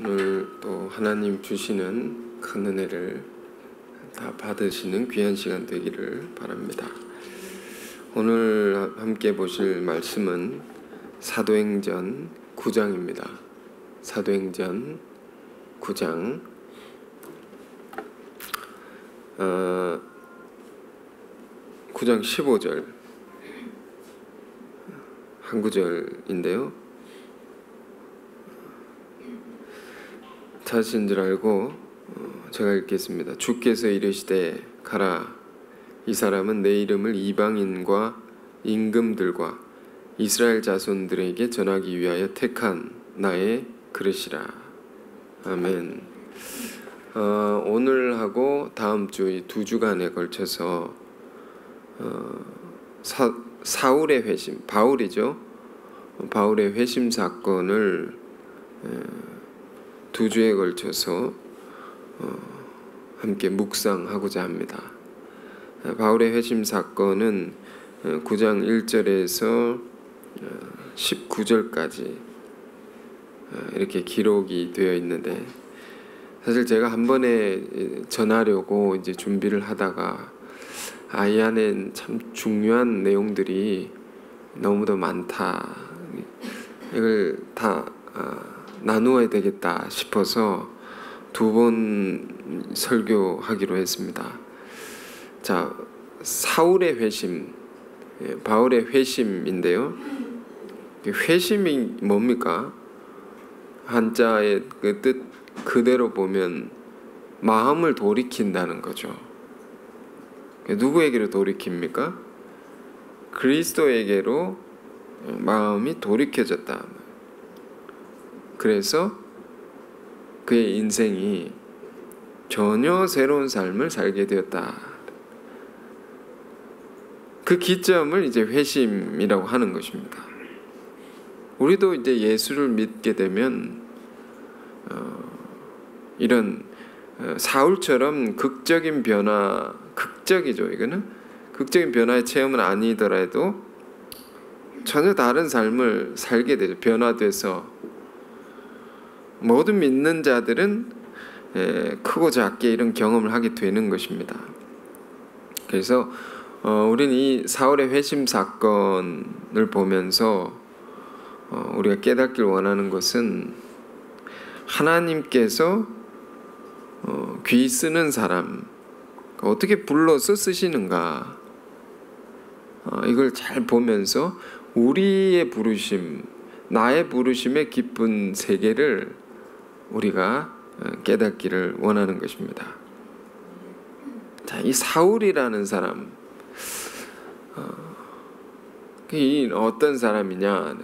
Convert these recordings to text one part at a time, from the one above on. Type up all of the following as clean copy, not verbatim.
오늘 또 하나님 주시는 큰 은혜를 다 받으시는 귀한 시간 되기를 바랍니다. 오늘 함께 보실 말씀은 사도행전 9장입니다. 사도행전 9장 9장 15절 한 구절인데요. 찾으신 줄 알고 제가 읽겠습니다. 주께서 이르시되 가라, 이 사람은 내 이름을 이방인과 임금들과 이스라엘 자손들에게 전하기 위하여 택한 나의 그릇이라. 아멘. 오늘하고 다음 주 이 2주간에 걸쳐서 사울의 회심, 바울이죠. 바울의 회심 사건을 2주에 걸쳐서 함께 묵상하고자 합니다. 바울의 회심 사건은 9장 1절에서 19절까지 이렇게 기록이 되어 있는데, 사실 제가 한 번에 전하려고 이제 준비를 하다가 이 안에 참 중요한 내용들이 너무도 많다, 이걸 다 나누어야 되겠다 싶어서 2번 설교하기로 했습니다. 자, 사울의 회심, 바울의 회심인데요. 회심이 뭡니까? 한자의 그 뜻 그대로 보면 마음을 돌이킨다는 거죠. 누구에게로 돌이킵니까? 그리스도에게로 마음이 돌이켜졌다. 그래서 그의 인생이 전혀 새로운 삶을 살게 되었다. 그 기점을 이제 회심이라고 하는 것입니다. 우리도 이제 예수를 믿게 되면 이런 사울처럼 극적인 변화, 극적이죠. 이거는 극적인 변화의 체험은 아니더라도 전혀 다른 삶을 살게 되죠. 변화돼서 모든 믿는 자들은 크고 작게 이런 경험을 하게 되는 것입니다. 그래서 우리는 이 사울의 회심 사건을 보면서 우리가 깨닫길 원하는 것은 하나님께서 귀 쓰는 사람 어떻게 불러서 쓰시는가, 이걸 잘 보면서 우리의 부르심, 나의 부르심의 깊은 세계를 우리가 깨닫기를 원하는 것입니다. 자, 이 사울이라는 사람, 이 어떤 사람이냐?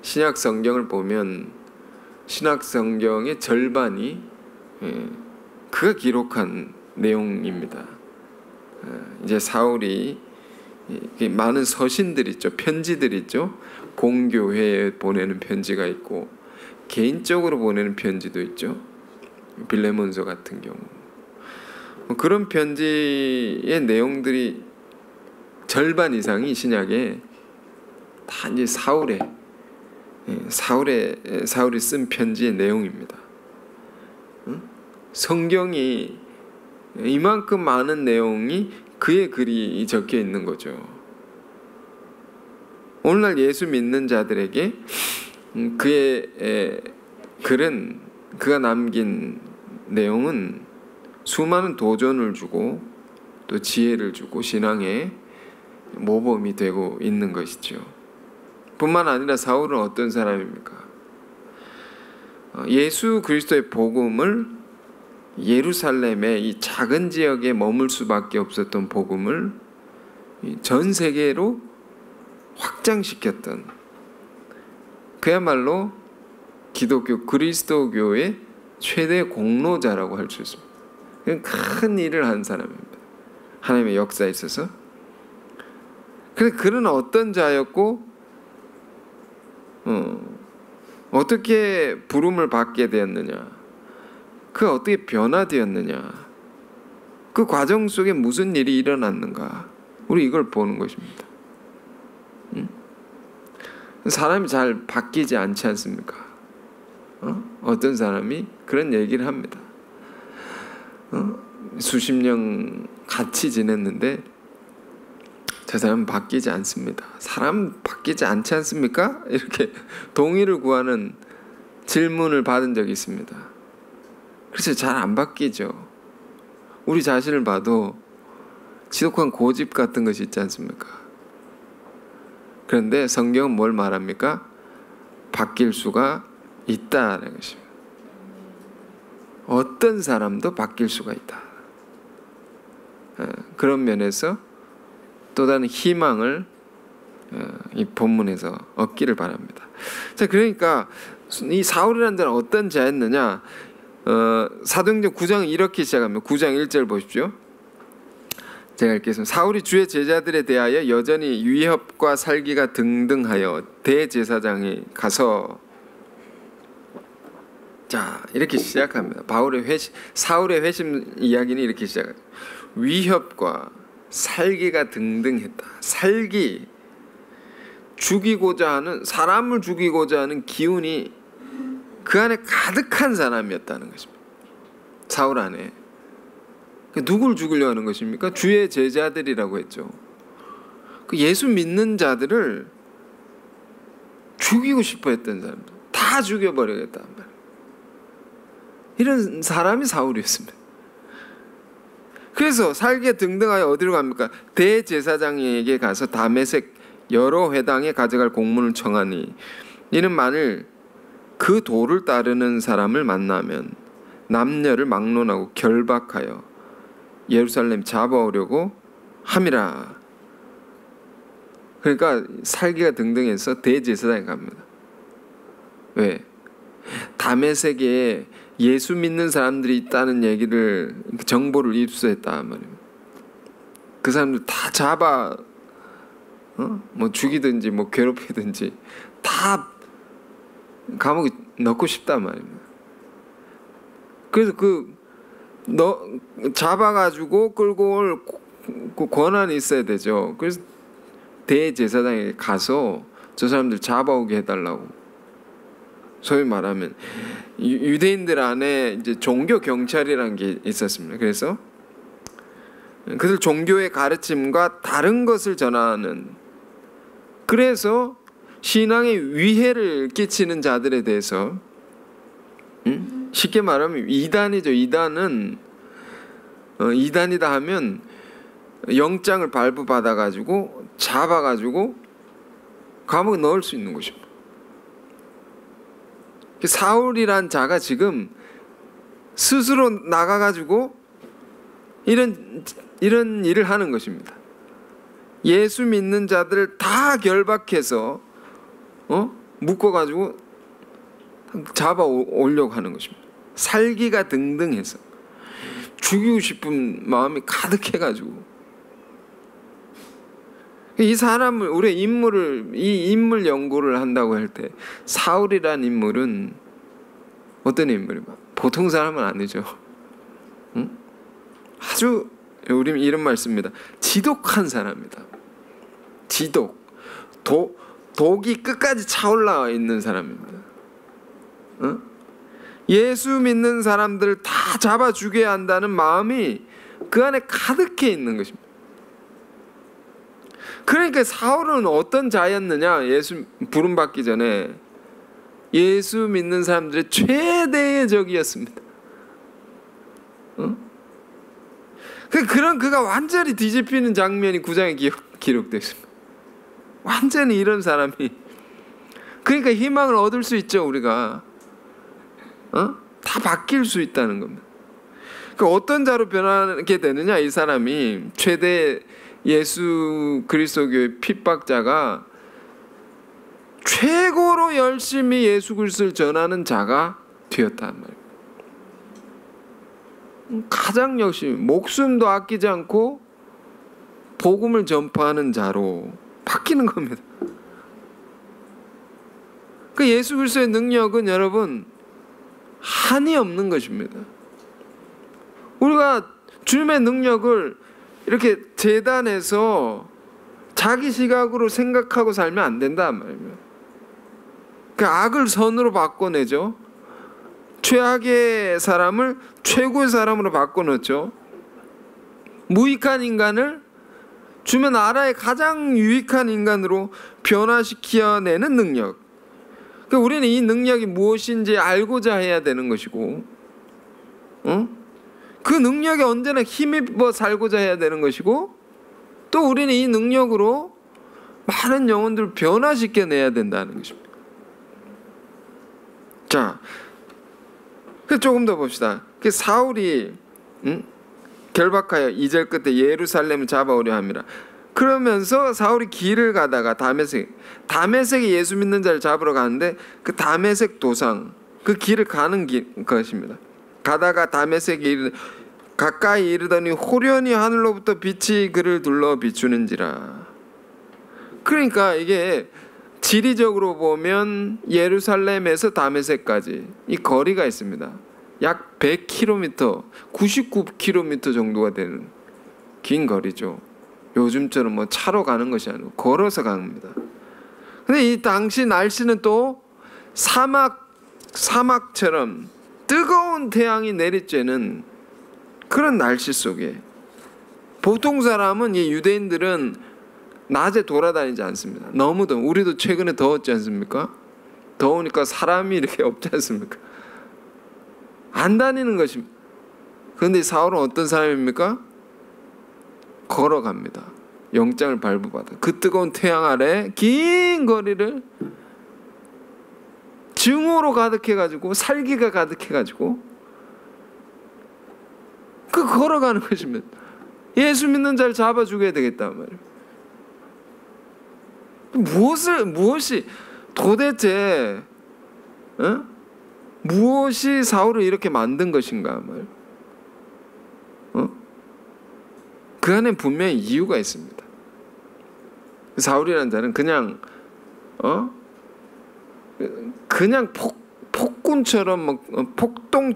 신약 성경을 보면 신약 성경의 절반이 그가 기록한 내용입니다. 이제 사울이 많은 서신들 있죠, 편지들 있죠. 공교회에 보내는 편지가 있고 개인적으로 보내는 편지도 있죠. 빌레몬서 같은 경우 그런 편지의 내용들이 절반 이상이 신약에 다 이제 사울이 쓴 편지의 내용입니다. 성경이 이만큼 많은 내용이 그의 글이 적혀 있는 거죠. 오늘날 예수 믿는 자들에게 그의 글은, 그가 남긴 내용은 수많은 도전을 주고 또 지혜를 주고 신앙의 모범이 되고 있는 것이죠. 뿐만 아니라 사울은 어떤 사람입니까? 예수 그리스도의 복음을 예루살렘의 이 작은 지역에 머물 수밖에 없었던 복음을 전 세계로 확장시켰던, 그야말로 기독교 그리스도교의 최대 공로자라고 할 수 있습니다. 큰 일을 한 사람입니다. 하나님의 역사에 있어서. 그런데 그는 어떤 자였고 어떻게 부름을 받게 되었느냐, 그 어떻게 변화되었느냐, 그 과정 속에 무슨 일이 일어났는가, 우리 이걸 보는 것입니다. 사람이 잘 바뀌지 않지 않습니까? 어떤 사람이 그런 얘기를 합니다. 수십 년 같이 지냈는데 저 사람은 바뀌지 않습니다. 사람 바뀌지 않지 않습니까? 이렇게 동의를 구하는 질문을 받은 적이 있습니다. 그래서 잘 안 바뀌죠. 우리 자신을 봐도 지독한 고집 같은 것이 있지 않습니까? 그런데 성경은 뭘 말합니까? 바뀔 수가 있다는 것입니다. 어떤 사람도 바뀔 수가 있다. 그런 면에서 또 다른 희망을 이 본문에서 얻기를 바랍니다. 자, 그러니까 이 사울이라는 자는 어떤 자였느냐? 사도행전 9장 이렇게 시작합니다. 9장 1절 보십시오. 제가 읽겠습니다. 사울이 주의 제자들에 대하여 여전히 위협과 살기가 등등하여 대제사장이 가서, 자, 이렇게 시작합니다. 사울의 회심 이야기는 이렇게 시작합니다. 위협과 살기가 등등했다. 살기, 죽이고자 하는, 사람을 죽이고자 하는 기운이 그 안에 가득한 사람이었다는 것입니다. 사울 안에. 누굴 죽이려 하는 것입니까? 주의 제자들이라고 했죠. 그 예수 믿는 자들을 죽이고 싶어 했던 사람들, 다 죽여버리겠다. 이런 사람이 사울이었습니다. 그래서 살기에 등등하여 어디로 갑니까? 대제사장에게 가서 다메섹 여러 회당에 가져갈 공문을 청하니, 이는 만일 그 도를 따르는 사람을 만나면 남녀를 막론하고 결박하여 예루살렘 잡아오려고 함이라. 그러니까 살기가 등등해서 대제사장에 갑니다. 왜? 다메섹에 예수 믿는 사람들이 있다는 얘기를, 정보를 입수했다 말입니다. 그 사람들 다 잡아 뭐 죽이든지 뭐 괴롭히든지 다 감옥에 넣고 싶단 말입니다. 그래서 잡아가지고 끌고 올 권한이 있어야 되죠. 그래서 대제사장에게 가서 저 사람들 잡아오게 해달라고. 소위 말하면 유대인들 안에 이제 종교 경찰이라는 게 있었습니다. 그래서 그들 종교의 가르침과 다른 것을 전하는, 그래서 신앙에 위해를 끼치는 자들에 대해서, 쉽게 말하면 이단이죠. 이단은 이단이다 하면 영장을 발부받아가지고 잡아가지고 감옥에 넣을 수 있는 것입니다. 사울이란 자가 지금 스스로 나가가지고 이런 일을 하는 것입니다. 예수 믿는 자들을 다 결박해서 묶어가지고 잡아오려고 하는 것입니다. 살기가 등등해서 죽이고 싶은 마음이 가득해가지고, 이 사람을, 우리의 이 인물 연구를 한다고 할 때 사울이라는 인물은 어떤 인물입니까? 보통 사람은 아니죠. 아주, 우리는 이런 말 씁니다. 지독한 사람이다. 지독, 독이 끝까지 차올라 있는 사람입니다. 예수 믿는 사람들을 다 잡아 죽여야 한다는 마음이 그 안에 가득해 있는 것입니다. 그러니까 사울은 어떤 자였느냐? 예수 부름받기 전에 예수 믿는 사람들의 최대의 적이었습니다. 그런 그가 완전히 뒤집히는 장면이 9장에 기록되어 있습니다. 완전히 이런 사람이, 그러니까 희망을 얻을 수 있죠. 우리가 다 바뀔 수 있다는 겁니다. 그러니까 어떤 자로 변하게 되느냐? 이 사람이 최대 예수 그리스도교의 핍박자가 최고로 열심히 예수 그리스도를 전하는 자가 되었단 말이에요. 가장 열심히 목숨도 아끼지 않고 복음을 전파하는 자로 바뀌는 겁니다. 그 예수 그리스도의 능력은 여러분 한이 없는 것입니다. 우리가 주님의 능력을 이렇게 재단해서 자기 시각으로 생각하고 살면 안 된단 말이에요. 그 악을 선으로 바꿔내죠. 최악의 사람을 최고의 사람으로 바꿔놓죠. 무익한 인간을 주변 나라의 가장 유익한 인간으로 변화시켜내는 능력. 그러니까 우리는 이 능력이 무엇인지 알고자 해야 되는 것이고, 그 능력에 언제나 힘입어 살고자 해야 되는 것이고, 또 우리는 이 능력으로 많은 영혼들을 변화시켜내야 된다는 것입니다. 자, 조금 더 봅시다. 사울이 결박하여 2절 끝에 예루살렘을 잡아오려 합니다. 그러면서 사울이 길을 가다가 다메섹에 예수 믿는 자를 잡으러 가는데 그 다메섹 도상, 그 길을 가는 것입니다. 가다가 다메섹에 가까이 이르더니 호련히 하늘로부터 빛이 그를 둘러 비추는지라. 그러니까 이게 지리적으로 보면 예루살렘에서 다메섹까지 이 거리가 있습니다. 약 100km, 99km 정도가 되는 긴 거리죠. 요즘처럼 뭐 차로 가는 것이 아니고 걸어서 갑니다. 근데 이 당시 날씨는 또 사막처럼 뜨거운 태양이 내리쬐는 그런 날씨 속에 보통 사람은, 이 유대인들은 낮에 돌아다니지 않습니다. 너무 더워. 우리도 최근에 더웠지 않습니까? 더우니까 사람이 이렇게 없지 않습니까? 안 다니는 것입니다. 그런데 사울은 어떤 사람입니까? 걸어갑니다. 영장을 발부받아 그 뜨거운 태양 아래 긴 거리를 증오로 가득해가지고, 살기가 가득해가지고 그 걸어가는 것입니다. 예수 믿는 자를 잡아 죽여야 되겠단 말이에요. 무엇이 도대체 무엇이 사울을 이렇게 만든 것인가 말이에요. 그 안에 분명히 이유가 있습니다. 사울이라는 자는 그냥 폭군처럼 폭동,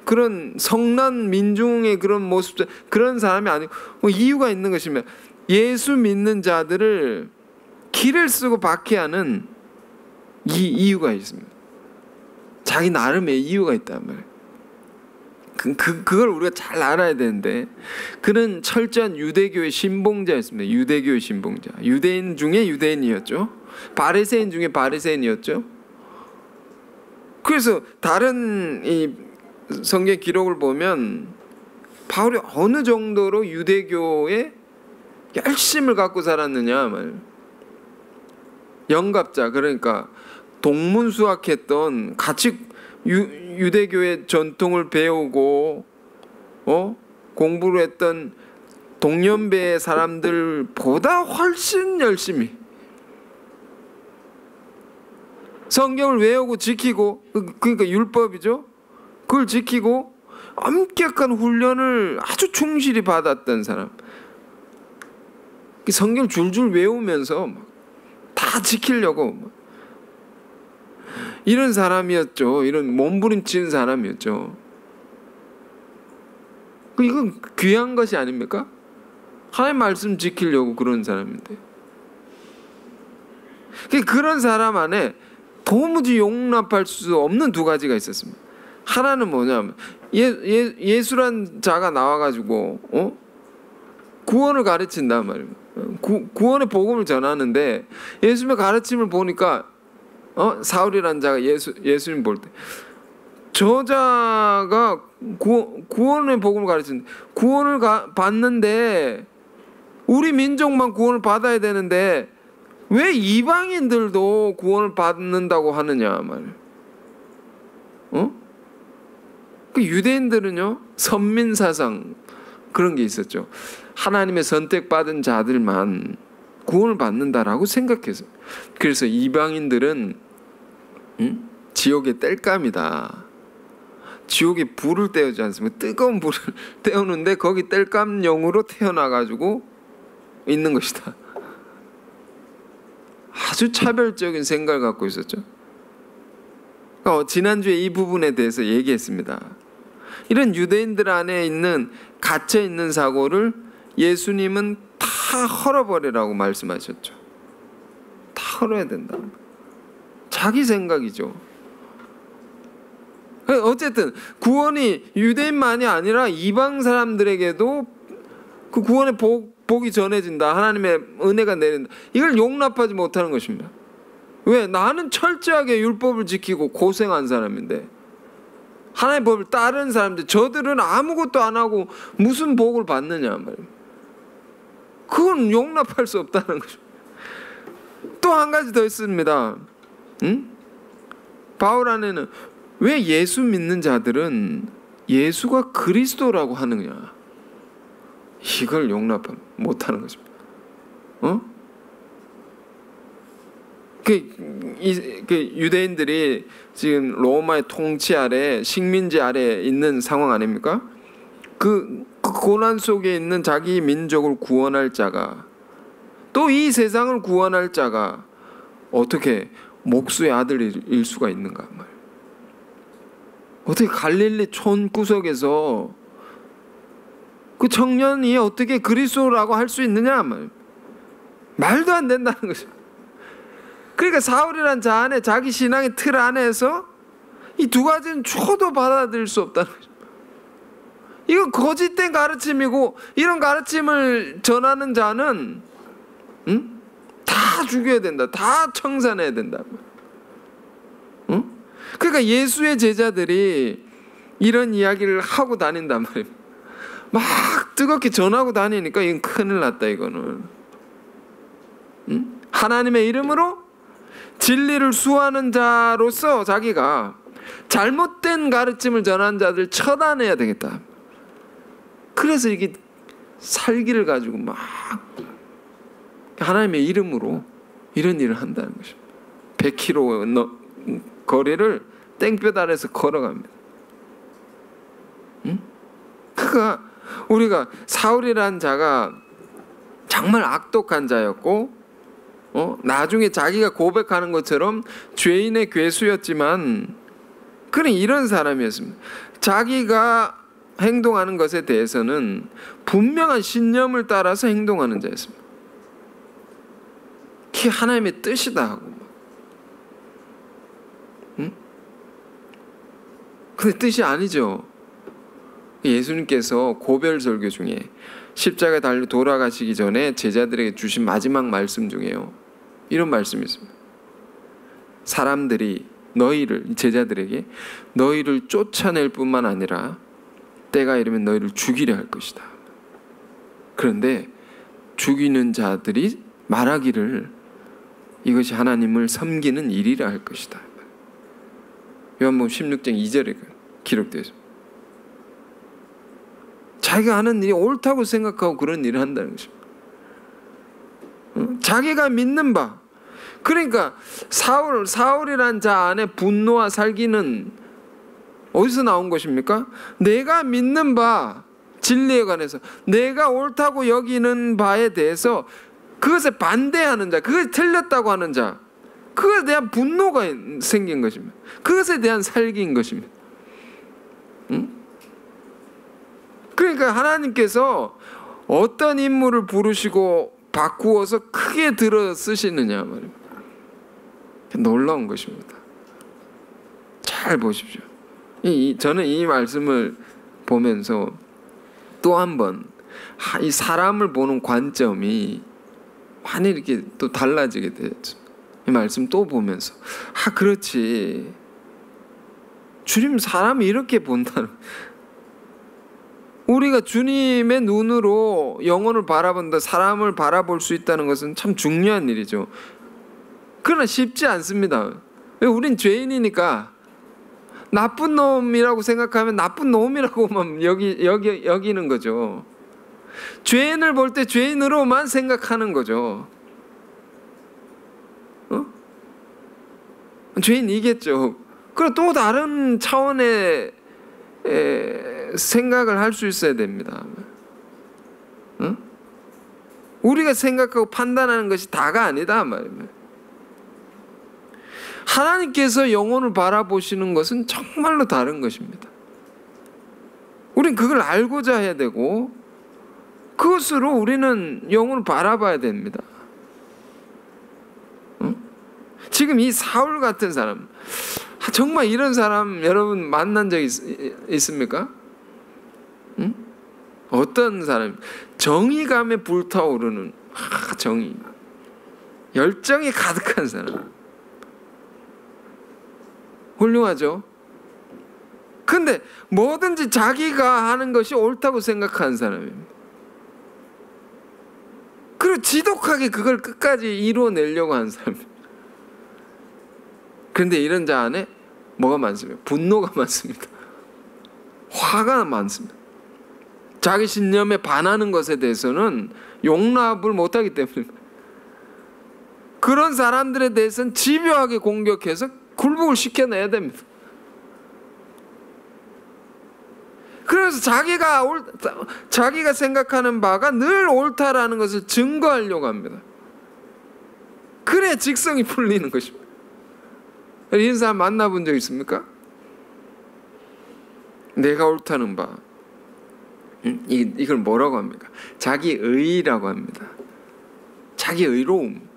그런 성난 민중의 그런 모습, 그런 사람이 아니고 이유가 있는 것이면, 예수 믿는 자들을 길을 쓰고 박해하는 이 이유가 있습니다. 자기 나름의 이유가 있단 말이에요. 그걸 우리가 잘 알아야 되는데, 그는 철저한 유대교의 신봉자였습니다. 유대교의 신봉자. 유대인 중에 유대인이었죠. 바리새인 중에 바리새인이었죠. 그래서 다른 이 성경 기록을 보면 바울이 어느 정도로 유대교에 열심을 갖고 살았느냐 말이에요. 영갑자, 그러니까 동문수학했던, 같이 유대교의 전통을 배우고 공부를 했던 동년배의 사람들보다 훨씬 열심히 성경을 외우고 지키고, 그러니까 율법이죠. 그걸 지키고 엄격한 훈련을 아주 충실히 받았던 사람, 성경 줄줄 외우면서 다 지키려고 이런 사람이었죠. 이런 몸부림치는 사람이었죠. 이건 귀한 것이 아닙니까? 하나님 말씀 지키려고 그런 사람인데, 그런 사람 안에 도무지 용납할 수 없는 두 가지가 있었습니다. 하나는 뭐냐면, 예수란 자가 나와가지고 구원을 가르친단 말이에요. 구원의 복음을 전하는데, 예수님의 가르침을 보니까 사울이라는 자가 예수님 볼 때, 저자가 구원의 복음을 가르치는데, 구원을 받는데 우리 민족만 구원을 받아야 되는데 왜 이방인들도 구원을 받는다고 하느냐 말이에요. 그 유대인들은요, 선민사상 그런 게 있었죠. 하나님의 선택받은 자들만 구원을 받는다라고 생각해서, 그래서 이방인들은 지옥의 땔감이다. 지옥에 불을 떼우지 않습니까? 뜨거운 불을 떼우는데 거기 땔감용으로 태어나가지고 있는 것이다. 아주 차별적인 생각을 갖고 있었죠. 지난주에 이 부분에 대해서 얘기했습니다. 이런 유대인들 안에 있는 갇혀있는 사고를 예수님은 다 헐어버리라고 말씀하셨죠. 다 헐어야 된다. 자기 생각이죠. 어쨌든 구원이 유대인만이 아니라 이방 사람들에게도 그 구원의 복이 전해진다. 하나님의 은혜가 내린다. 이걸 용납하지 못하는 것입니다. 왜? 나는 철저하게 율법을 지키고 고생한 사람인데, 하나님의 법을 따르는 사람들, 저들은 아무것도 안 하고 무슨 복을 받느냐 말이에요. 그건 용납할 수 없다는 거죠. 또 한 가지 더 있습니다. 바울 안에는 왜 예수 믿는 자들은 예수가 그리스도라고 하느냐, 이걸 용납 못하는 것입니다. 유대인들이 지금 로마의 통치 아래, 식민지 아래 있는 상황 아닙니까? 그 고난 속에 있는 자기 민족을 구원할 자가, 또 이 세상을 구원할 자가 어떻게 목수의 아들일 수가 있는가 말이에요. 어떻게 갈릴리 촌 구석에서 그 청년이 어떻게 그리스도라고 할 수 있느냐 말이에요. 말도 안 된다는 거죠. 그러니까 사울이란 자 안에, 자기 신앙의 틀 안에서 이 두 가지는 죽어도 받아들일 수 없다는 거죠. 이건 거짓된 가르침이고, 이런 가르침을 전하는 자는 다 죽여야 된다, 다 청산해야 된다. 그러니까 예수의 제자들이 이런 이야기를 하고 다닌단 말이에요. 막 뜨겁게 전하고 다니니까 이건 큰일 났다. 이거는 하나님의 이름으로 진리를 수호하는 자로서 자기가 잘못된 가르침을 전하는 자들 처단해야 되겠다. 그래서 이게 살기를 가지고 막 하나님의 이름으로 이런 일을 한다는 것입니다. 100km 거리를 땡볕 아래서 걸어갑니다. 그러니까 우리가 사울이라는 자가 정말 악독한 자였고, 나중에 자기가 고백하는 것처럼 죄인의 괴수였지만, 그는 이런 사람이었습니다. 자기가 행동하는 것에 대해서는 분명한 신념을 따라서 행동하는 자였습니다. 그게 하나님의 뜻이다 하고. 근데 뜻이 아니죠. 예수님께서 고별설교 중에 십자가에 달려 돌아가시기 전에 제자들에게 주신 마지막 말씀 중에요, 이런 말씀이 있습니다. 사람들이 너희를, 제자들에게 너희를 쫓아낼 뿐만 아니라 때가 이르면 너희를 죽이려 할 것이다. 그런데 죽이는 자들이 말하기를 이것이 하나님을 섬기는 일이라 할 것이다. 요한복음 16장 2절에 기록되어 있습니다. 자기가 하는 일이 옳다고 생각하고 그런 일을 한다는 것입니다. 자기가 믿는 바, 그러니까 사울이란 자 안에 분노와 살기는 어디서 나온 것입니까? 내가 믿는 바, 진리에 관해서 내가 옳다고 여기는 바에 대해서 그것에 반대하는 자, 그것이 틀렸다고 하는 자, 그것에 대한 분노가 생긴 것입니다. 그것에 대한 살기인 것입니다. 그러니까 하나님께서 어떤 인물을 부르시고 바꾸어서 크게 들어 쓰시느냐 말입니다. 놀라운 것입니다. 잘 보십시오. 저는 이 말씀을 보면서 또 한 번 이 사람을 보는 관점이 많이 이렇게 또 달라지게 되었죠. 이 말씀 또 보면서 그렇지, 주님 사람이 이렇게 본다는, 우리가 주님의 눈으로 영혼을 바라본다, 사람을 바라볼 수 있다는 것은 참 중요한 일이죠. 그러나 쉽지 않습니다. 왜? 우린 죄인이니까 나쁜 놈이라고 생각하면 나쁜 놈이라고만 여기는 거죠. 죄인을 볼 때 죄인으로만 생각하는 거죠. 죄인이겠죠. 그리고 또 다른 차원의 생각을 할 수 있어야 됩니다. 우리가 생각하고 판단하는 것이 다가 아니다 말입니다. 하나님께서 영혼을 바라보시는 것은 정말로 다른 것입니다. 우린 그걸 알고자 해야 되고, 그것으로 우리는 영혼을 바라봐야 됩니다. 지금 이 사울 같은 사람, 정말 이런 사람 여러분 만난 적 있습니까? 응? 어떤 사람? 정의감에 불타오르는 정의, 열정이 가득한 사람. 훌륭하죠? 근데 뭐든지 자기가 하는 것이 옳다고 생각하는 사람입니다. 그리고 지독하게 그걸 끝까지 이루어내려고 하는 사람입니다. 그런데 이런 자 안에 뭐가 많습니까? 분노가 많습니다. 화가 많습니다. 자기 신념에 반하는 것에 대해서는 용납을 못하기 때문입니다. 그런 사람들에 대해서는 집요하게 공격해서 굴복을 시켜내야 됩니다. 그래서 자기가 생각하는 바가 늘 옳다라는 것을 증거하려고 합니다. 그래 직성이 풀리는 것입니다. 이런 사람 만나본 적 있습니까? 내가 옳다는 바, 이걸 뭐라고 합니까? 자기의라고 합니다. 자기의로움.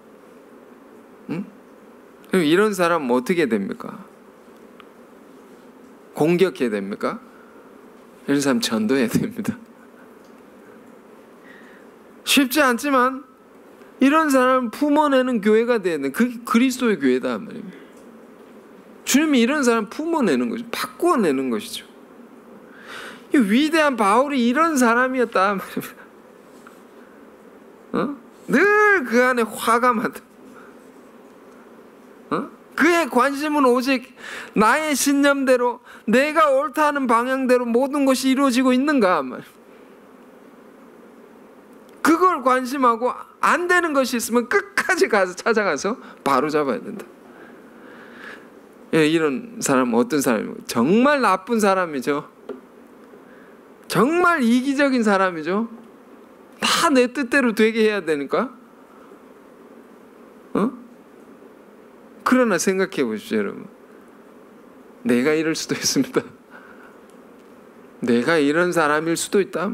그럼 이런 사람은 어떻게 됩니까? 공격해야 됩니까? 이런 사람 전도해야 됩니다. 쉽지 않지만 이런 사람을 품어내는 교회가 돼야 되는, 그게 그리스도의 교회다 말입니다. 주님이 이런 사람 품어내는 것이죠. 바꾸어내는 것이죠. 이 위대한 바울이 이런 사람이었다 말입니다. 늘 그 안에 화가 많다. 그의 관심은 오직 나의 신념대로 내가 옳다는 방향대로 모든 것이 이루어지고 있는가 말입니다. 그걸 관심하고 안 되는 것이 있으면 끝까지 가서 찾아가서 바로 잡아야 된다. 이런 사람은 어떤 사람이고? 정말 나쁜 사람이죠. 정말 이기적인 사람이죠. 다 내 뜻대로 되게 해야 되니까. 그러나 생각해 보십시오, 여러분. 내가 이럴 수도 있습니다. 내가 이런 사람일 수도 있다.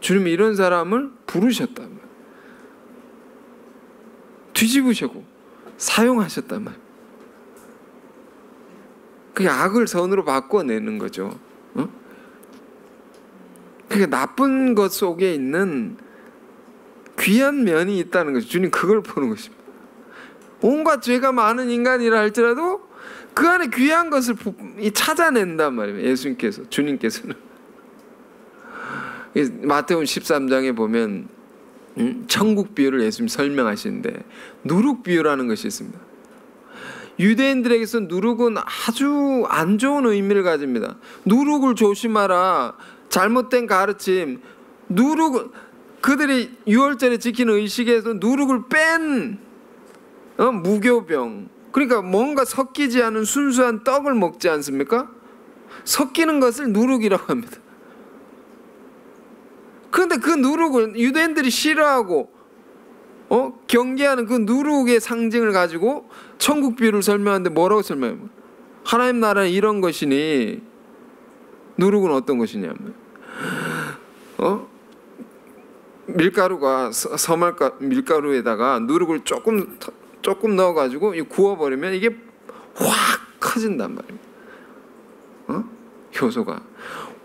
주님이 이런 사람을 부르셨다. 뒤집으시고 사용하셨단 말이에요. 그게 악을 선으로 바꿔내는 거죠. 그게 나쁜 것 속에 있는 귀한 면이 있다는 거죠. 주님 그걸 보는 것입니다. 온갖 죄가 많은 인간이라 할지라도 그 안에 귀한 것을 찾아낸단 말이에요. 예수님께서, 주님께서는. 마태복음 13장에 보면 천국 비유를 예수님 설명하시는데 누룩 비유라는 것이 있습니다. 유대인들에게서 누룩은 아주 안 좋은 의미를 가집니다. 누룩을 조심하라. 잘못된 가르침. 그들이 유월절에 지키는 의식에서 누룩을 뺀 무교병. 그러니까 뭔가 섞이지 않은 순수한 떡을 먹지 않습니까? 섞이는 것을 누룩이라고 합니다. 그런데 그 누룩을 유대인들이 싫어하고 경계하는 그 누룩의 상징을 가지고 천국 비유를 설명하는데 뭐라고 설명해요? 하나님 나라는 이런 것이니 누룩은 어떤 것이냐면 밀가루가 밀가루에다가 누룩을 조금 넣어가지고 구워버리면 이게 확 커진단 말이에요. 효소가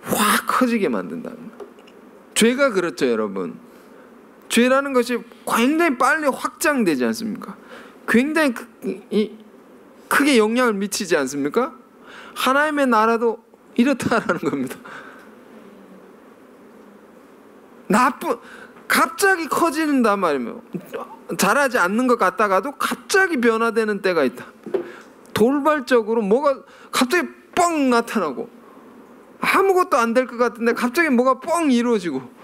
확 커지게 만든단 말이에요. 죄가 그렇죠, 여러분. 죄라는 것이 굉장히 빨리 확장되지 않습니까? 굉장히 크게 영향을 미치지 않습니까? 하나님의 나라도 이렇다라는 겁니다. 갑자기 커진단 말이에요. 잘하지 않는 것 같다가도 갑자기 변화되는 때가 있다. 돌발적으로 뭐가 갑자기 뻥 나타나고 아무것도 안 될 것 같은데 갑자기 뭐가 뻥 이루어지고.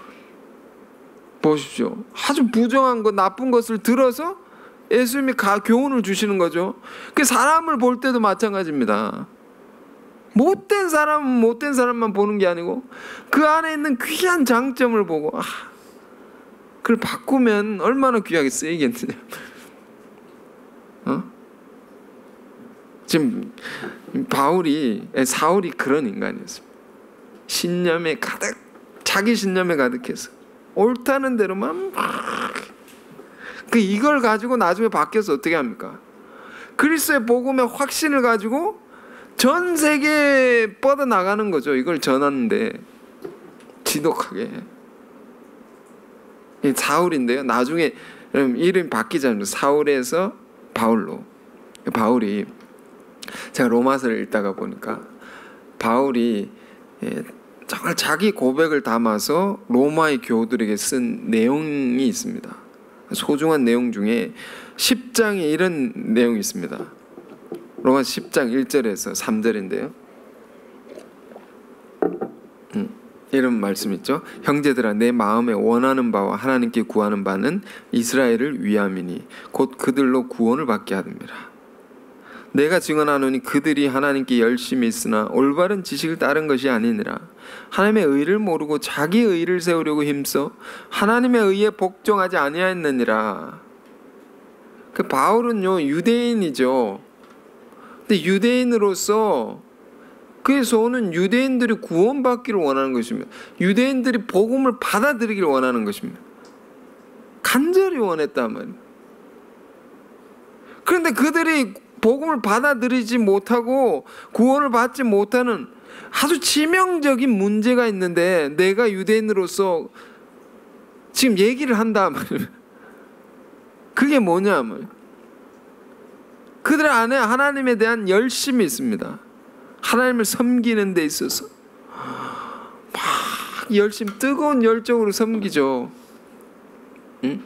보십시오. 아주 부정한 것, 나쁜 것을 들어서 예수님이 교훈을 주시는 거죠. 그 사람을 볼 때도 마찬가지입니다. 못된 사람은 못된 사람만 보는 게 아니고 그 안에 있는 귀한 장점을 보고 그걸 바꾸면 얼마나 귀하게 쓰이겠느냐. 지금 사울이 그런 인간이었습니다. 신념에 자기 신념에 가득해서 옳다는 대로만 이걸 가지고 나중에 바뀌어서 어떻게 합니까? 그리스도의 복음의 확신을 가지고 전 세계에 뻗어나가는 거죠. 이걸 전하는데 지독하게. 사울인데요. 나중에 이름이 바뀌잖아요. 사울에서 바울로. 바울이 제가 로마서를 읽다가 보니까 바울이 정말 자기 고백을 담아서 로마의 교우들에게 쓴 내용이 있습니다. 소중한 내용 중에 10장에 이런 내용이 있습니다. 로마서 10장 1절에서 3절인데요. 이런 말씀 있죠. 형제들아, 내 마음에 원하는 바와 하나님께 구하는 바는 이스라엘을 위함이니 곧 그들로 구원을 받게 하느니라. 내가 증언하노니 그들이 하나님께 열심히 있으나 올바른 지식을 따른 것이 아니니라. 하나님의 의를 모르고 자기 의를 세우려고 힘써 하나님의 의에 복종하지 아니하였느니라. 그 바울은요, 유대인이죠. 근데 유대인으로서 그의 소원은 유대인들이 구원받기를 원하는 것입니다. 유대인들이 복음을 받아들이기를 원하는 것입니다. 간절히 원했단 말이에요. 그런데 그들이 복음을 받아들이지 못하고 구원을 받지 못하는 아주 치명적인 문제가 있는데 내가 유대인으로서 지금 얘기를 한단 말이에요. 그게 뭐냐면 그들 안에 하나님에 대한 열심이 있습니다. 하나님을 섬기는 데 있어서 막 열심, 뜨거운 열정으로 섬기죠. 응?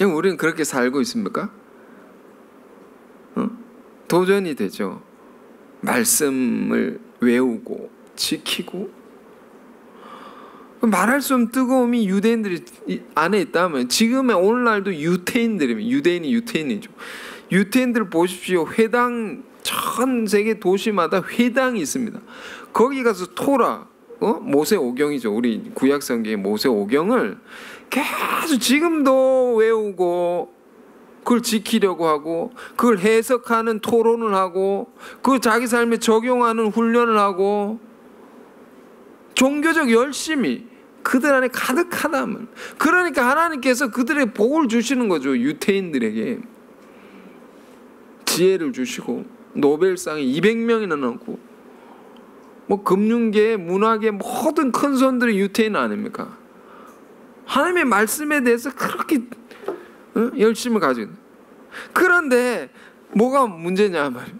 우리는 그렇게 살고 있습니까? 도전이 되죠. 말씀을 외우고 지키고 말할 수 없는 뜨거움이 유대인들이 안에 있다면 지금의 오늘날도 유태인들이면 유태인이죠. 유태인들 보십시오. 회당 전 세계 도시마다 회당이 있습니다. 거기 가서 토라, 모세오경이죠. 우리 구약성경의 모세오경을 계속 지금도 외우고 그걸 지키려고 하고 그걸 해석하는 토론을 하고 그걸 자기 삶에 적용하는 훈련을 하고 종교적 열심이 그들 안에 가득하다면 그러니까 하나님께서 그들에게 복을 주시는 거죠. 유태인들에게 지혜를 주시고 노벨상에 200명이나 넘고 뭐 금융계, 문화계 모든 큰 손들이 유태인 아닙니까? 하나님의 말씀에 대해서 그렇게 열심을 가지고 있는. 그런데 뭐가 문제냐 말이에요.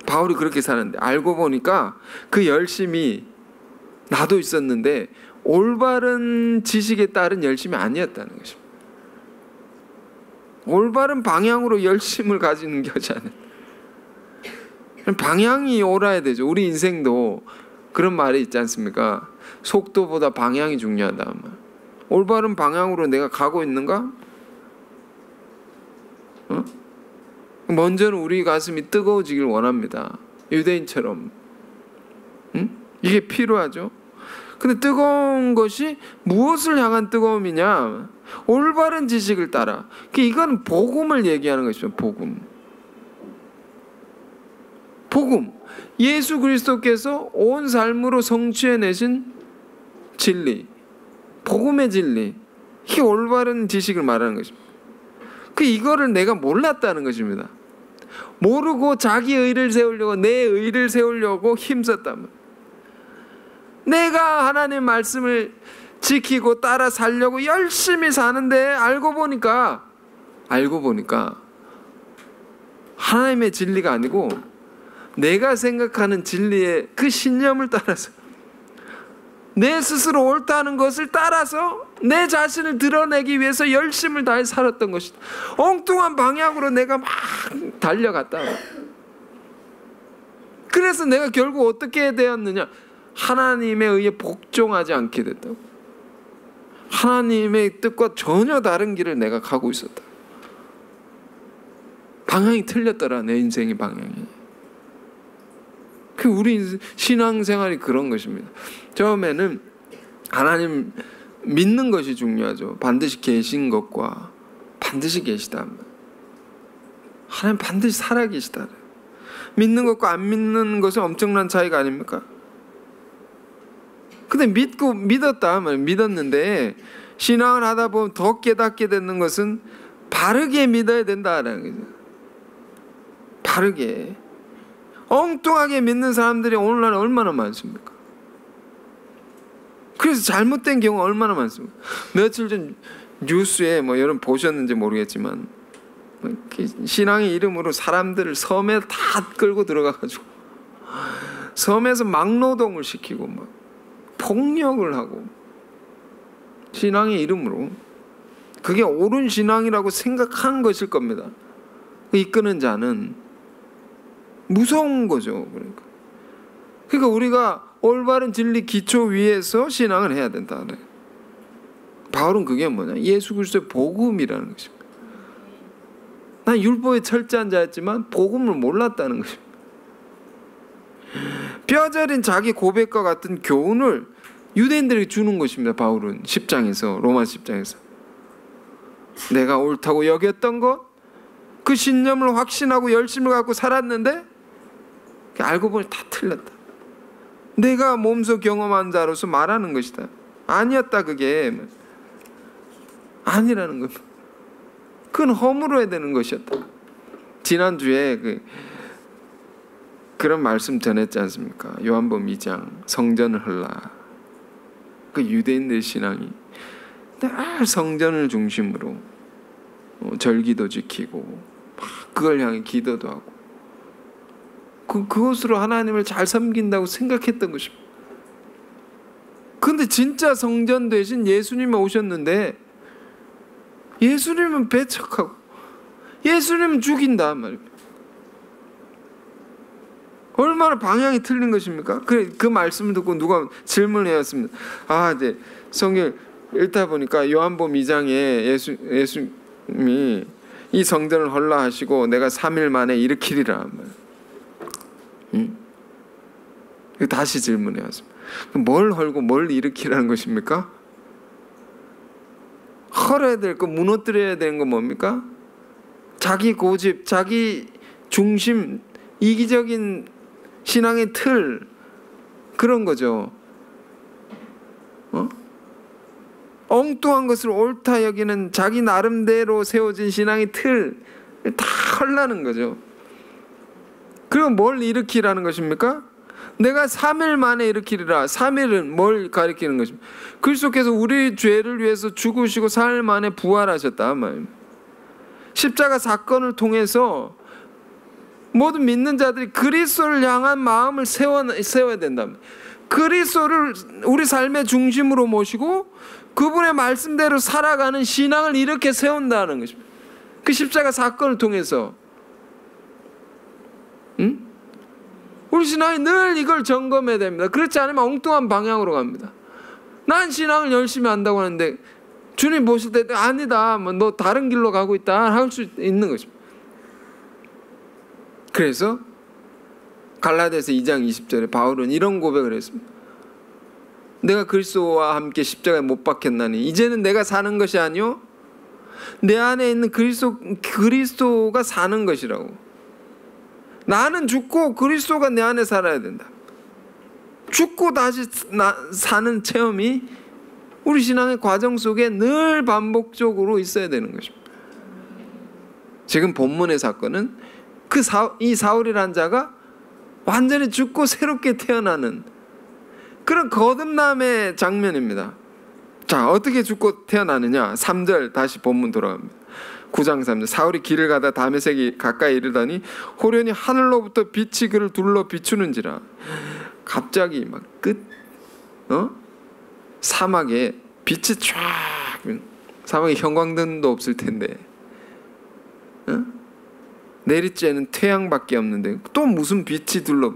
바울이 그렇게 사는데 알고 보니까 그 열심이 나도 있었는데 올바른 지식에 따른 열심이 아니었다는 것입니다. 올바른 방향으로 열심을 가지는 것이 아니에요. 방향이 옳아야 되죠. 우리 인생도 그런 말이 있지 않습니까? 속도보다 방향이 중요하다. 올바른 방향으로 내가 가고 있는가? 먼저는 우리 가슴이 뜨거워지길 원합니다. 유대인처럼. 이게 필요하죠. 근데 뜨거운 것이 무엇을 향한 뜨거움이냐? 올바른 지식을 따라. 이건 복음을 얘기하는 것이죠. 복음. 예수 그리스도께서 온 삶으로 성취해내신 진리. 복음의 진리. 이게 올바른 지식을 말하는 것입니다. 이거를 내가 몰랐다는 것입니다. 모르고 자기 의를 세우려고 내 의를 세우려고 힘썼다면 내가 하나님의 말씀을 지키고 따라 살려고 열심히 사는데 알고 보니까 하나님의 진리가 아니고 내가 생각하는 진리의 그 신념을 따라서 내 스스로 옳다는 것을 따라서 내 자신을 드러내기 위해서 열심을 다해 살았던 것이다. 엉뚱한 방향으로 내가 막 달려갔다. 그래서 내가 결국 어떻게 되었느냐? 하나님에 의해 복종하지 않게 됐다고. 하나님의 뜻과 전혀 다른 길을 내가 가고 있었다. 방향이 틀렸더라. 내 인생의 방향이. 우리 신앙생활이 그런 것입니다. 처음에는 하나님 믿는 것이 중요하죠. 반드시 계신 것과 반드시 계시다. 하나님 반드시 살아계시다. 믿는 것과 안 믿는 것은 엄청난 차이가 아닙니까? 근데 믿었다 하면 믿었는데 신앙을 하다 보면 더 깨닫게 되는 것은 바르게 믿어야 된다라는 거죠. 다르게 엉뚱하게 믿는 사람들이 오늘날 얼마나 많습니까? 그래서 잘못된 경우가 얼마나 많습니까? 며칠 전 뉴스에 여러분 보셨는지 모르겠지만 신앙의 이름으로 사람들을 섬에 다 끌고 들어가가지고 섬에서 막노동을 시키고 막 폭력을 하고 신앙의 이름으로 그게 옳은 신앙이라고 생각한 것일 겁니다. 이끄는 자는 무서운 거죠. 그러니까 우리가 올바른 진리 기초 위에서 신앙을 해야 된다. 바울은 그게 뭐냐? 예수 그리스도의 복음이라는 것입니다. 난 율법에 철저한 자였지만 복음을 몰랐다는 것입니다. 뼈저린 자기 고백과 같은 교훈을 유대인들에게 주는 것입니다. 바울은 10장에서 로마 10장에서 내가 옳다고 여겼던 것, 그 신념을 확신하고 열심을 갖고 살았는데 알고 보니 다 틀렸다. 내가 몸소 경험한 자로서 말하는 것이다. 아니었다. 그게 아니라는 겁니다. 그건 허물어야 되는 것이었다. 지난주에 그런 말씀 전했지 않습니까? 요한복음 2장 성전을 헐라. 그 유대인들의 신앙이 늘 성전을 중심으로 절기도 지키고 그걸 향해 기도도 하고 그것으로 하나님을 잘 섬긴다고 생각했던 것입니다. 그런데 진짜 성전 대신 예수님이 오셨는데 예수님은 배척하고 예수님은 죽인다 말입니다. 얼마나 방향이 틀린 것입니까? 그 말씀을 듣고 누가 질문을 해왔습니다. 이제 성경 읽다 보니까 요한복음 2장에 예수님이 이 성전을 헐라 하시고 내가 3일 만에 일으키리라. 다시 질문해 왔습니다. 뭘 헐고 뭘 일으키라는 것입니까? 헐어야 될 거, 무너뜨려야 되는 거 뭡니까? 자기 고집, 자기 중심, 이기적인 신앙의 틀, 그런 거죠. 엉뚱한 것을 옳다 여기는 자기 나름대로 세워진 신앙의 틀 다 헐라는 거죠. 그럼 뭘 일으키라는 것입니까? 내가 3일 만에 일으키리라. 3일은 뭘 가리키는 것입니까? 그리스도께서 우리 죄를 위해서 죽으시고 4일 만에 부활하셨다. 십자가 사건을 통해서 모든 믿는 자들이 그리스도를 향한 마음을 세워야 된다. 그리스도를 우리 삶의 중심으로 모시고 그분의 말씀대로 살아가는 신앙을 이렇게 세운다는 것입니다. 그 십자가 사건을 통해서 우리 신앙이 늘 이걸 점검해야 됩니다. 그렇지 않으면 엉뚱한 방향으로 갑니다. 난 신앙을 열심히 한다고 하는데 주님 보실 때 아니다, 너 다른 길로 가고 있다 할 수 있는 것입니다. 그래서 갈라디아서 2장 20절에 바울은 이런 고백을 했습니다. 내가 그리스도와 함께 십자가에 못 박혔나니 이제는 내가 사는 것이 아니요 내 안에 있는 그리스도가 사는 것이라고. 나는 죽고 그리스도가 내 안에 살아야 된다. 죽고 다시 사는 체험이 우리 신앙의 과정 속에 늘 반복적으로 있어야 되는 것입니다. 지금 본문의 사건은 이 사울이라는 자가 완전히 죽고 새롭게 태어나는 그런 거듭남의 장면입니다. 자, 어떻게 죽고 태어나느냐? 3절 다시 본문 돌아갑니다. 9장 3절 사울이 길을 가다 다메섹이 가까이 이르더니 호련히 하늘로부터 빛이 그를 둘러 비추는지라. 갑자기 막 사막에 빛이 쫙, 사막에 형광등도 없을 텐데 내리쬐는 태양밖에 없는데 또 무슨 빛이 둘러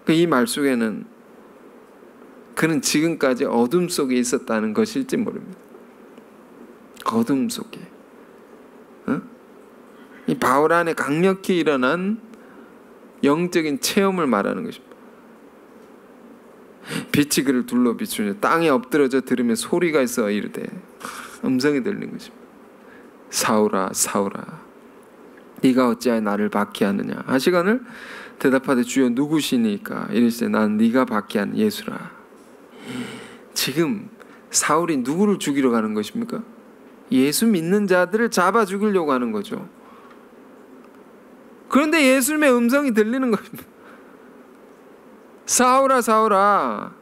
이 말 속에는 그는 지금까지 어둠 속에 있었다는 것일지 모릅니다. 어둠 속에 이 바울 안에 강력히 일어난 영적인 체험을 말하는 것입니다. 빛이 그를 둘러 비추니 땅에 엎드러져 들으며 소리가 있어 이르되 음성이 들린 것입니다. 사울아 사울아 네가 어찌하여 나를 박해하느냐 하시거늘 대답하되 주여 누구시니까 이르시되 나는 네가 박해한 예수라. 지금 사울이 누구를 죽이러 가는 것입니까? 예수 믿는 자들을 잡아 죽이려고 하는 거죠. 그런데 예수님의 음성이 들리는 겁니다. 사울아 사울아,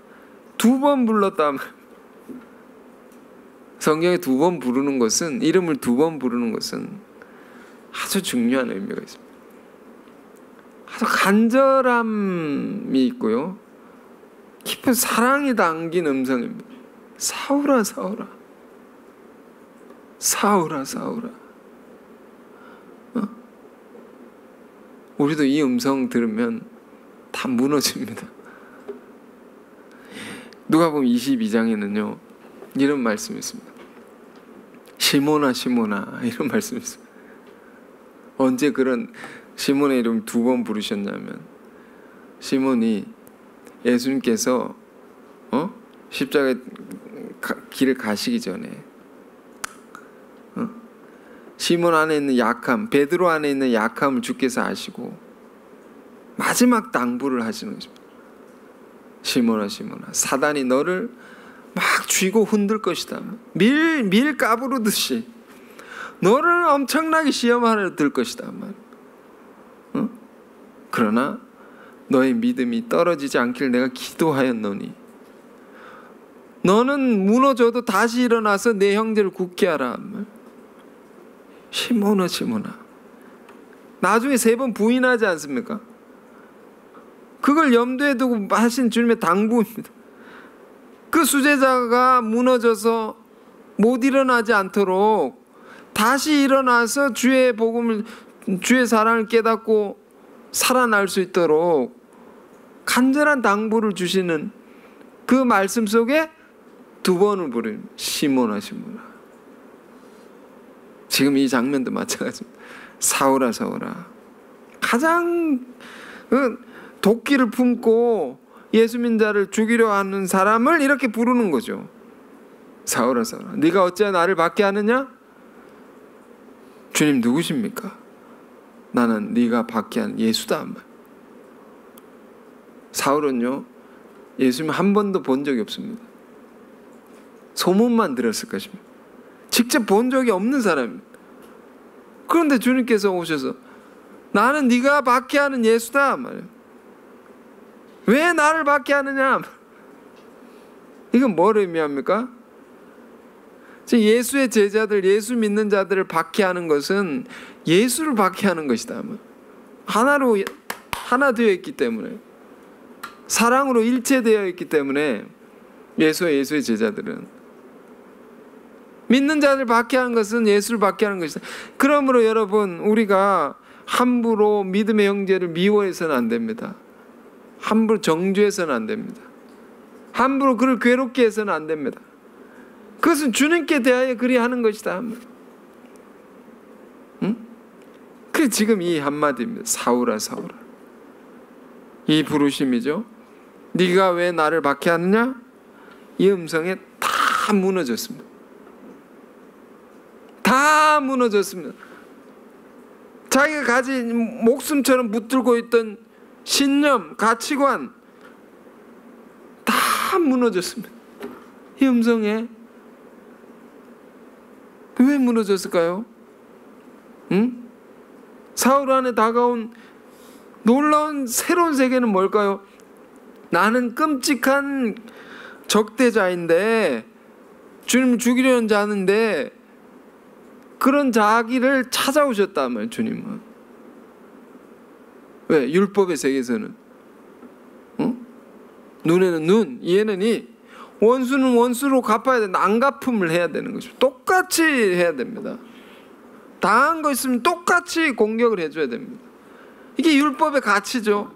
2번 불렀다. 성경에 2번 부르는 것은, 이름을 2번 부르는 것은 아주 중요한 의미가 있습니다. 아주 간절함이 있고요, 깊은 사랑이 담긴 음성입니다. 사울아 사울아, 사울아 사울아. 우리도 이 음성 들으면 다 무너집니다. 누가복음 22장에는요 이런 말씀이 있습니다. 시몬아 시몬아, 이런 말씀이 있습니다. 언제 그런 시몬의 이름 2번 부르셨냐면, 시몬이 예수님께서 십자가 길을 가시기 전에 시몬 안에 있는 약함, 베드로 안에 있는 약함을 주께서 아시고 마지막 당부를 하시는 것입니다. 시몬아 시몬아, 사단이 너를 막 쥐고 흔들 것이다. 밀 까부르듯이 너를 엄청나게 시험하려 들 것이다. 그러나 너의 믿음이 떨어지지 않길 내가 기도하였노니 너는 무너져도 다시 일어나서 내 형제를 굳게 하라. 시몬아 시몬아, 나중에 3번 부인하지 않습니까? 그걸 염두에 두고 하신 주님의 당부입니다. 그 수제자가 무너져서 못 일어나지 않도록 다시 일어나서 주의 복음을, 주의 사랑을 깨닫고 살아날 수 있도록 간절한 당부를 주시는 그 말씀 속에 2번을 부릅니다. 시몬아 시몬아. 지금 이 장면도 마찬가지입니다. 사울아 사울아, 가장 도끼를 품고 예수 믿는 자를 죽이려 하는 사람을 이렇게 부르는 거죠. 사울아 사울아, 네가 어찌하여 나를 받게 하느냐? 주님 누구십니까? 나는 네가 받게 한 예수다. 사울은요 예수님 한 번도 본 적이 없습니다. 소문만 들었을 것입니다. 직접 본 적이 없는 사람입니다. 그런데 주님께서 오셔서 나는 네가 받게 하는 예수다 말이에요. 왜 나를 받게 하느냐? 이건 뭘 의미합니까? 예수의 제자들, 예수 믿는 자들을 받게 하는 것은 예수를 받게 하는 것이다. 하나로 하나 되어 있기 때문에, 사랑으로 일체되어 있기 때문에 예수의 제자들은, 믿는 자를 받게 하는 것은 예수를 받게 하는 것이다. 그러므로 여러분, 우리가 함부로 믿음의 형제를 미워해서는 안 됩니다. 함부로 정죄해서는 안 됩니다. 함부로 그를 괴롭게 해서는 안 됩니다. 그것은 주님께 대하여 그리 하는 것이다. 응? 그게 지금 이 한마디입니다. 사울아 사울아, 이 부르심이죠. 네가 왜 나를 박해하느냐? 이 음성에 다 무너졌습니다. 다 무너졌습니다. 자기가 가진 목숨처럼 붙들고 있던 신념, 가치관 다 무너졌습니다. 이 음성에. 왜 무너졌을까요? 응? 사울 안에 다가온 놀라운 새로운 세계는 뭘까요? 나는 끔찍한 적대자인데, 주님 죽이려는 자인데, 그런 자기를 찾아오셨단 말이에요. 주님은. 왜? 율법의 세계에서는 눈에는 눈, 이에는 이, 원수는 원수로 갚아야 된다. 안갚음을 해야 되는 것이죠. 똑같이 해야 됩니다. 당한 거 있으면 똑같이 공격을 해줘야 됩니다. 이게 율법의 가치죠.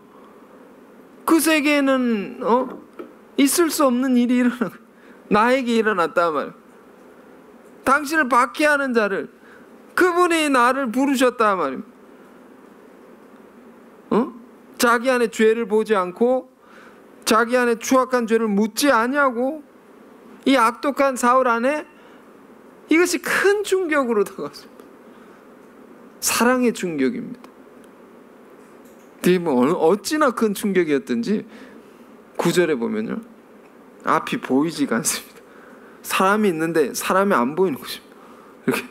그 세계에는 있을 수 없는 일이 일어나, 나에게 일어났단 말이에요. 당신을 박해하는 자를, 그분이 나를 부르셨단 말이에요. 자기 안에 죄를 보지 않고 자기 안에 추악한 죄를 묻지 아니하고 이 악독한 사울 안에 이것이 큰 충격으로 다가왔습니다. 사랑의 충격입니다. 어찌나 큰 충격이었든지 9절에 보면요, 앞이 보이지가 않습니다. 사람이 있는데 사람이 안 보이는 것입니다. 이렇게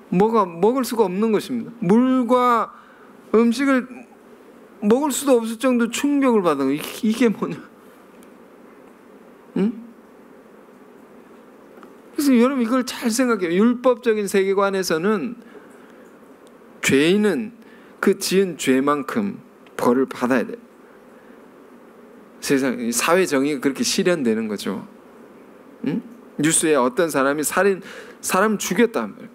먹을 수가 없는 것입니다. 물과 음식을 먹을 수도 없을 정도 충격을 받은 거. 이게 뭐냐? 응? 그래서 여러분 이걸 잘 생각해요. 율법적인 세계관에서는 죄인은 그 지은 죄만큼 벌을 받아야 돼요. 세상 사회 정의가 그렇게 실현되는 거죠. 응? 뉴스에 어떤 사람이 사람 죽였다 하면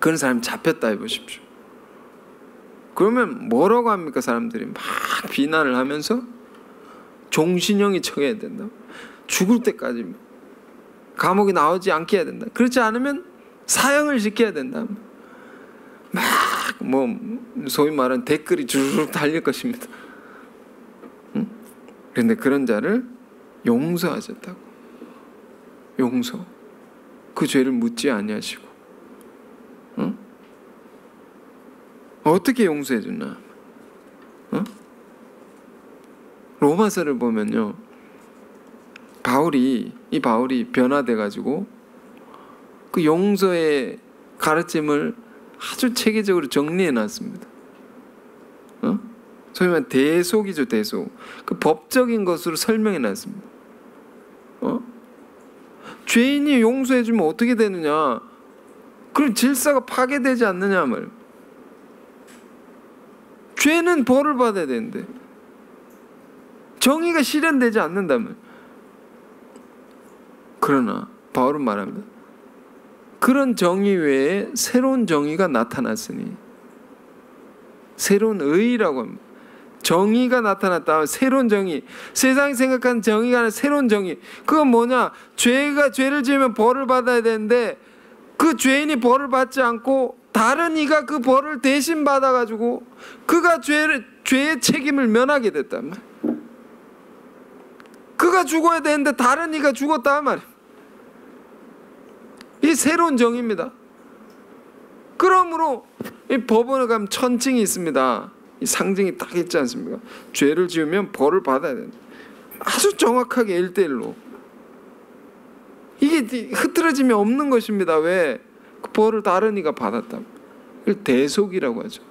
그런 사람이 잡혔다 해보십시오. 그러면 뭐라고 합니까? 사람들이 막 비난을 하면서 종신형이 처해야 된다. 죽을 때까지 감옥에 나오지 않게 해야 된다. 그렇지 않으면 사형을 시켜야 된다. 막 뭐 소위 말하는 댓글이 주르륵 달릴 것입니다. 응? 그런데 그런 자를 용서하셨다고. 용서. 그 죄를 묻지 아니하시고. 응? 어떻게 용서해 주나? 응? 로마서를 보면요, 바울이 변화돼 가지고 그 용서의 가르침을 아주 체계적으로 정리해 놨습니다. 소위 말하면 대속이죠, 대속. 그 법적인 것으로 설명해 놨습니다. 죄인이 용서해 주면 어떻게 되느냐? 그럼 질서가 파괴되지 않느냐 말. 죄는 벌을 받아야 되는데 정의가 실현되지 않는다면. 그러나 바울은 말합니다. 그런 정의 외에 새로운 정의가 나타났으니, 새로운 의라고 합니다. 정의가 나타났다. 새로운 정의. 세상이 생각하는 정의가 아니라 새로운 정의. 그건 뭐냐? 죄를 지으면 벌을 받아야 되는데 그 죄인이 벌을 받지 않고 다른 이가 그 벌을 대신 받아가지고 그가 죄의 책임을 면하게 됐단 말이에요. 그가 죽어야 되는데 다른 이가 죽었단 말이에요. 이 새로운 정의입니다. 그러므로 이 법원에 가면 천칭이 있습니다. 이 상징이 딱 있지 않습니까? 죄를 지으면 벌을 받아야 된다. 아주 정확하게 1대1로. 이게 흐트러짐이 없는 것입니다. 왜? 그 벌을 다른 이가 받았다. 이걸 대속이라고 하죠.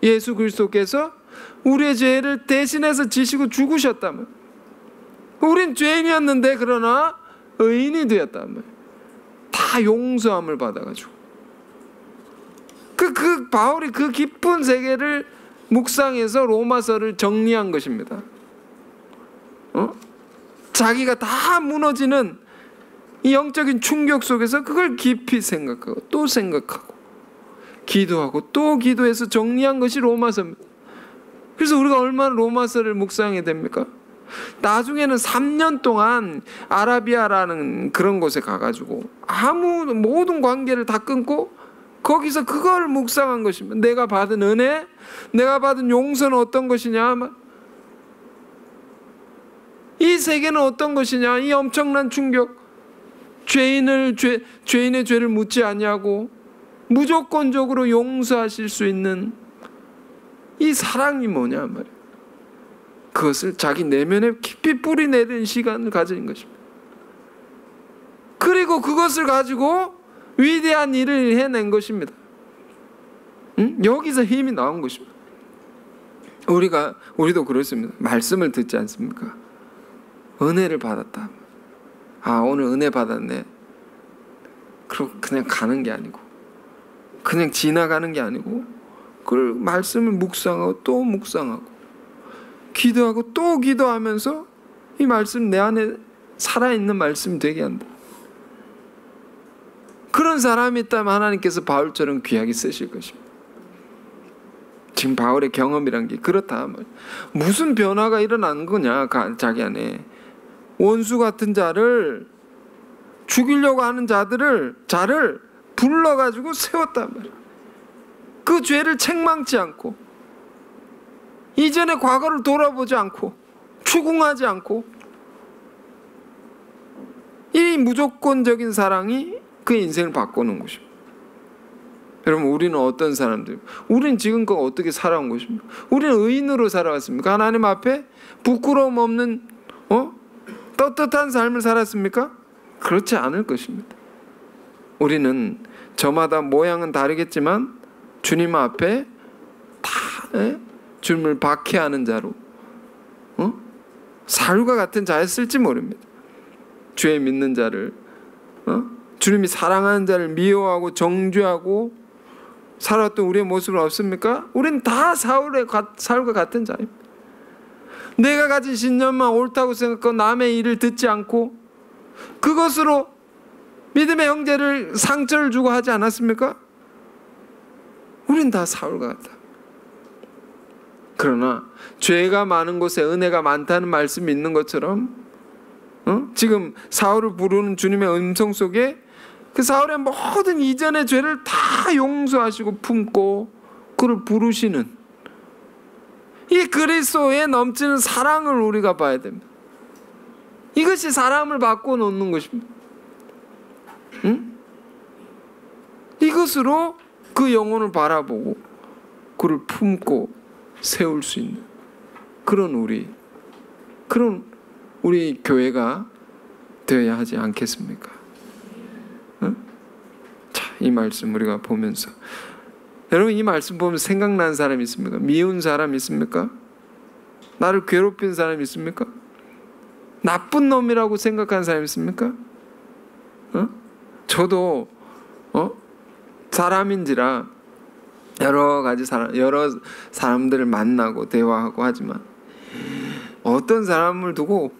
예수 그리스도께서 우리의 죄를 대신해서 지시고 죽으셨다면, 우린 죄인이었는데 그러나 의인이 되었다면, 다 용서함을 받아가지고 그 바울이 그 깊은 세계를 묵상해서 로마서를 정리한 것입니다. 자기가 다 무너지는 이 영적인 충격 속에서 그걸 깊이 생각하고 또 생각하고 기도하고 또 기도해서 정리한 것이 로마서입니다. 그래서 우리가 얼마나 로마서를 묵상해야 됩니까? 나중에는 3년 동안 아라비아라는 그런 곳에 가가지고 모든 관계를 다 끊고 거기서 그걸 묵상한 것입니다. 내가 받은 은혜, 내가 받은 용서는 어떤 것이냐, 이 세계는 어떤 것이냐, 이 엄청난 충격, 죄인의 죄를 묻지 아니하고 무조건적으로 용서하실 수 있는 이 사랑이 뭐냐 말이에요. 그것을 자기 내면에 깊이 뿌리내리는 시간을 가진 것입니다. 그리고 그것을 가지고 위대한 일을 해낸 것입니다. 여기서 힘이 나온 것입니다. 우리도 그렇습니다. 말씀을 듣지 않습니까? 은혜를 받았다. 오늘 은혜 받았네. 그냥 가는 게 아니고, 그냥 지나가는 게 아니고, 그걸 말씀을 묵상하고 또 묵상하고 기도하고 또 기도하면서 이 말씀 내 안에 살아있는 말씀이 되게 한다. 그런 사람이 있다면 하나님께서 바울처럼 귀하게 쓰실 것입니다. 지금 바울의 경험이란 게 그렇다. 무슨 변화가 일어난 거냐, 자기 안에. 원수 같은 자를 죽이려고 하는 자를 불러가지고 세웠단 말이에요. 그 죄를 책망치 않고, 이전의 과거를 돌아보지 않고, 추궁하지 않고, 이 무조건적인 사랑이 그 인생을 바꾸는 것입니다. 여러분, 우리는 어떤 사람들? 우리는 지금껏 어떻게 살아온 것입니까? 우리는 의인으로 살아왔습니까? 하나님 앞에 부끄러움 없는 떳떳한 삶을 살았습니까? 그렇지 않을 것입니다. 우리는 저마다 모양은 다르겠지만 주님 앞에 다 주님을 박해하는 자로 사울과 같은 자였을지 모릅니다. 주의 믿는 자를 주님이 사랑하는 자를 미워하고 정죄하고 살았던 우리의 모습은 없습니까? 우리는 다 사울과 같은 자입니다. 내가 가진 신념만 옳다고 생각하고 남의 일을 듣지 않고 그것으로 믿음의 형제를 상처를 주고 하지 않았습니까? 우린 다 사울과 같다. 그러나 죄가 많은 곳에 은혜가 많다는 말씀이 있는 것처럼 지금 사울을 부르는 주님의 음성 속에 그 사울의 모든 이전의 죄를 다 용서하시고 품고 그를 부르시는 이 그리스도의 넘치는 사랑을 우리가 봐야 됩니다. 이것이 사람을 바꿔놓는 것입니다. 이것으로 그 영혼을 바라보고 그를 품고 세울 수 있는 그런 우리 교회가 되어야 하지 않겠습니까? 자, 이 말씀 우리가 보면서 여러분 이 말씀 보면 생각나는 사람 있습니까? 미운 사람 있습니까? 나를 괴롭힌 사람 있습니까? 나쁜 놈이라고 생각하는 사람 있습니까? 저도 사람인지라 여러 사람들을 만나고 대화하고 하지만 어떤 사람들을 두고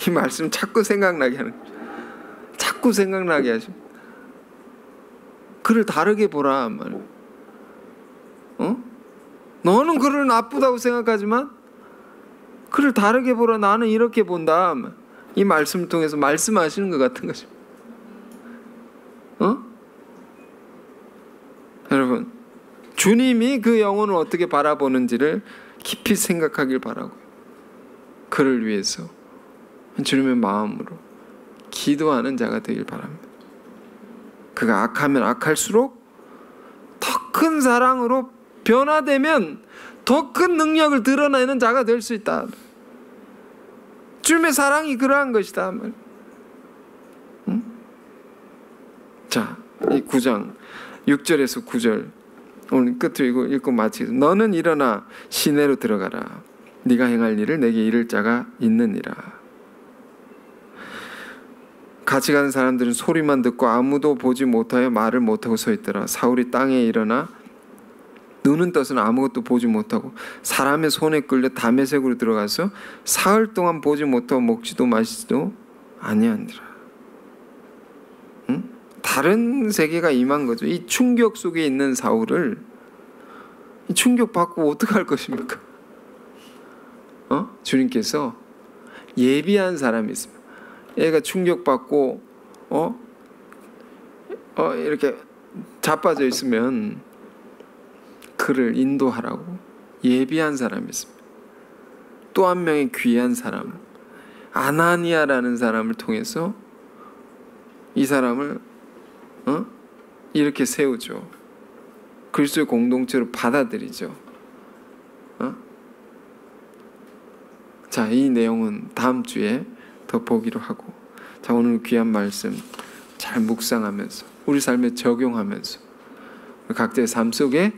이 말씀 자꾸 생각나게 하는 거죠. 자꾸 생각나게 하십니다. 그를 다르게 보라 말이에요. 너는 그를 나쁘다고 생각하지만 그를 다르게 보라. 나는 이렇게 본다. 이 말씀을 통해서 말씀하시는 것 같은 거죠. 여러분, 주님이 그 영혼을 어떻게 바라보는지를 깊이 생각하길 바라고요. 그를 위해서 주님의 마음으로 기도하는 자가 되길 바랍니다. 그가 악하면 악할수록 더 큰 사랑으로 변화되면 더 큰 능력을 드러내는 자가 될 수 있다. 주님의 사랑이 그러한 것이다. 자, 이 9장 6절에서 9절 오늘 끝으로 읽고 마치겠습니다. 너는 일어나 시내로 들어가라. 네가 행할 일을 내게 이를 자가 있느니라. 같이 가는 사람들은 소리만 듣고 아무도 보지 못하여 말을 못하고 서 있더라. 사울이 땅에 일어나 눈은 떠서는 아무것도 보지 못하고 사람의 손에 끌려 다메섹으로 들어가서 사흘 동안 보지 못하고 먹지도 마시지도 아니하니라. 다른 세계가 임한 거죠. 이 충격 속에 있는 사울을 충격받고 어떡할 것입니까? 주님께서 예비한 사람이 있습니다. 얘가 충격받고 이렇게 자빠져 있으면 그를 인도하라고 예비한 사람이 있습니다. 또 한 명의 귀한 사람 아나니아라는 사람을 통해서 이 사람을 이렇게 세우죠. 그리스도의 공동체로 받아들이죠. 자, 이 내용은 다음 주에 더 보기로 하고, 자, 오늘 귀한 말씀 잘 묵상하면서 우리 삶에 적용하면서 각자의 삶 속에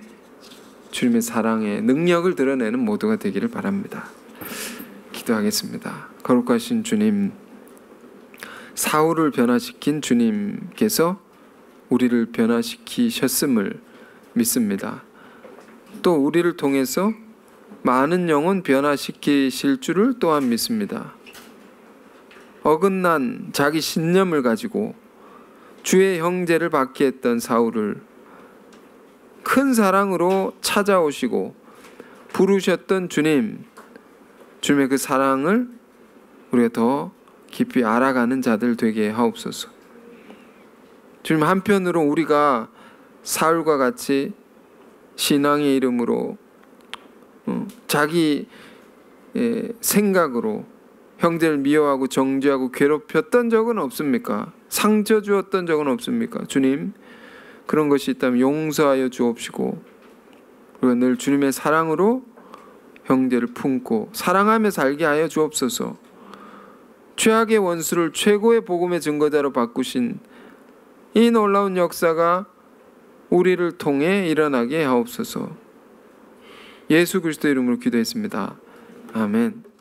주님의 사랑의 능력을 드러내는 모두가 되기를 바랍니다. 기도하겠습니다. 거룩하신 주님, 사울을 변화시킨 주님께서 우리를 변화시키셨음을 믿습니다. 또 우리를 통해서 많은 영혼 변화시키실 줄을 또한 믿습니다. 어긋난 자기 신념을 가지고 주의 형제를 받게 했던 사울을 큰 사랑으로 찾아오시고 부르셨던 주님의 그 사랑을 우리가 더 깊이 알아가는 자들 되게 하옵소서. 주님, 한편으로 우리가 사울과 같이 신앙의 이름으로 자기 생각으로 형제를 미워하고 정죄하고 괴롭혔던 적은 없습니까? 상처 주었던 적은 없습니까? 주님, 그런 것이 있다면 용서하여 주옵시고 우리가 늘 주님의 사랑으로 형제를 품고 사랑하며 살게 하여 주옵소서. 최악의 원수를 최고의 복음의 증거자로 바꾸신 이 놀라운 역사가 우리를 통해 일어나게 하옵소서. 예수 그리스도 이름으로 기도했습니다. 아멘.